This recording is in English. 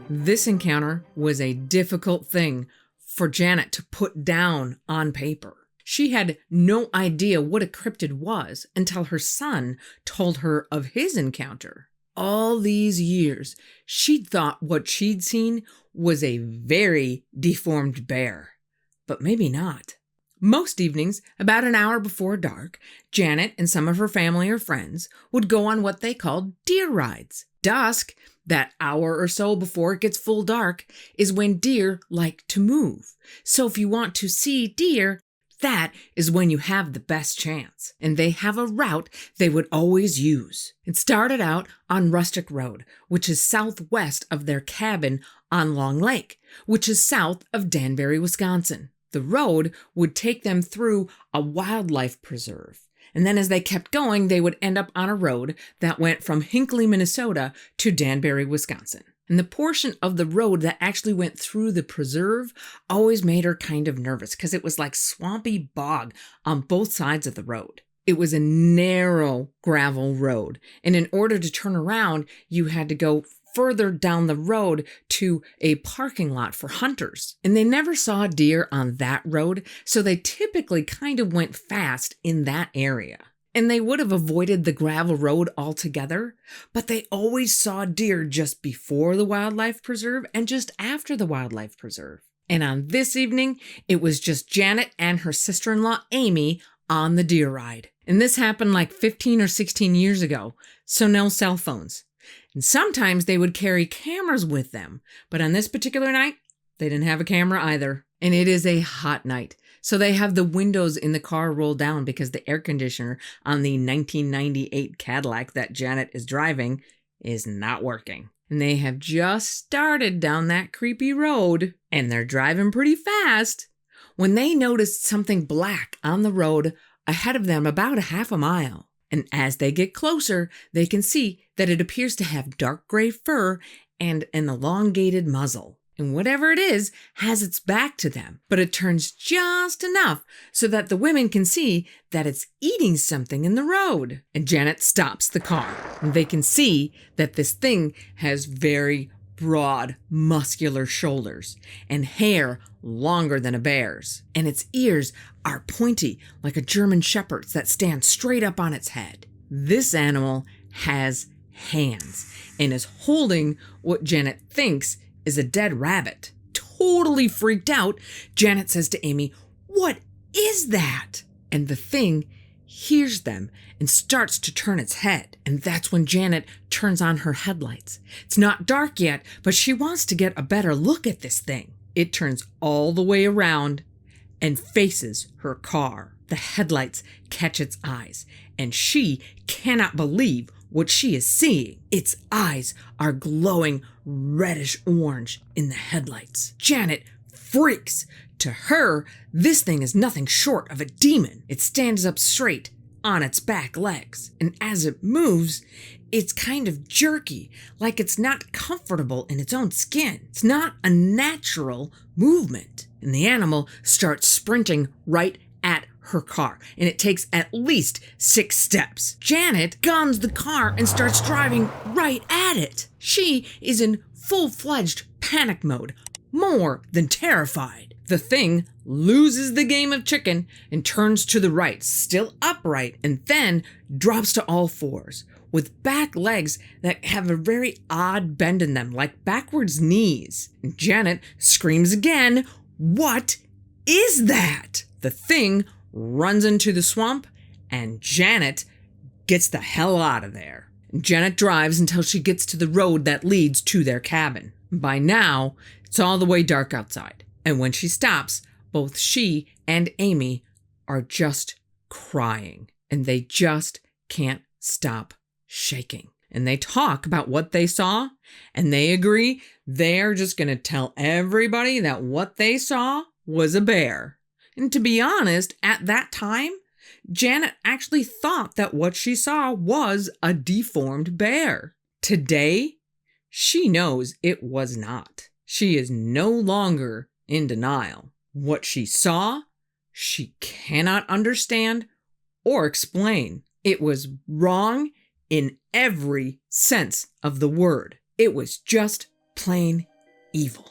This encounter was a difficult thing for Janet to put down on paper. She had no idea what a cryptid was until her son told her of his encounter. All these years, she'd thought what she'd seen was a very deformed bear, but maybe not. Most evenings, about an hour before dark, Janet and some of her family or friends would go on what they called deer rides. Dusk, that hour or so before it gets full dark, is when deer like to move. So if you want to see deer, that is when you have the best chance. And they have a route they would always use. It started out on Rustic Road, which is southwest of their cabin on Long Lake, which is south of Danbury, Wisconsin. The road would take them through a wildlife preserve. And then as they kept going, they would end up on a road that went from Hinckley, Minnesota to Danbury, Wisconsin. And the portion of the road that actually went through the preserve always made her kind of nervous because it was like swampy bog on both sides of the road. It was a narrow gravel road. And in order to turn around, you had to go further down the road to a parking lot for hunters. And they never saw deer on that road, so they typically kind of went fast in that area. And they would have avoided the gravel road altogether, but they always saw deer just before the wildlife preserve and just after the wildlife preserve. And on this evening, it was just Janet and her sister-in-law, Amy, on the deer ride. And this happened like 15 or 16 years ago, so no cell phones. And sometimes they would carry cameras with them, but on this particular night, they didn't have a camera either. And it is a hot night. So they have the windows in the car rolled down because the air conditioner on the 1998 Cadillac that Janet is driving is not working. And they have just started down that creepy road, and they're driving pretty fast when they noticed something black on the road ahead of them about a half a mile. And as they get closer, they can see that it appears to have dark gray fur and an elongated muzzle. And whatever it is has its back to them, but it turns just enough so that the women can see that it's eating something in the road. And Janet stops the car, and they can see that this thing has very broad, muscular shoulders and hair longer than a bear's. And its ears are pointy like a German shepherd's that stand straight up on its head. This animal has hands and is holding what Janet thinks is a dead rabbit. Totally freaked out, Janet says to Amy, "What is that?" And the thing hears them and starts to turn its head. And that's when Janet turns on her headlights. It's not dark yet, but she wants to get a better look at this thing. It turns all the way around and faces her car. The headlights catch its eyes, and she cannot believe what she is seeing. Its eyes are glowing reddish orange in the headlights. Janet freaks. To her, this thing is nothing short of a demon. It stands up straight on its back legs, and as it moves, it's kind of jerky, like it's not comfortable in its own skin. It's not a natural movement. And the animal starts sprinting right at her car, and it takes at least 6 steps. Janet guns the car and starts driving right at it. She is in full-fledged panic mode, more than terrified. The thing loses the game of chicken and turns to the right, still upright, and then drops to all fours, with back legs that have a very odd bend in them, like backwards knees. And Janet screams again, "What is that?" The thing runs into the swamp, and Janet gets the hell out of there. Janet drives until she gets to the road that leads to their cabin. By now, it's all the way dark outside. And when she stops, both she and Amy are just crying, and they just can't stop shaking. And they talk about what they saw, and they agree they're just going to tell everybody that what they saw was a bear. And to be honest, at that time, Janet actually thought that what she saw was a deformed bear. Today, she knows it was not. She is no longer in denial. What she saw, she cannot understand or explain. It was wrong in every sense of the word. It was just plain evil.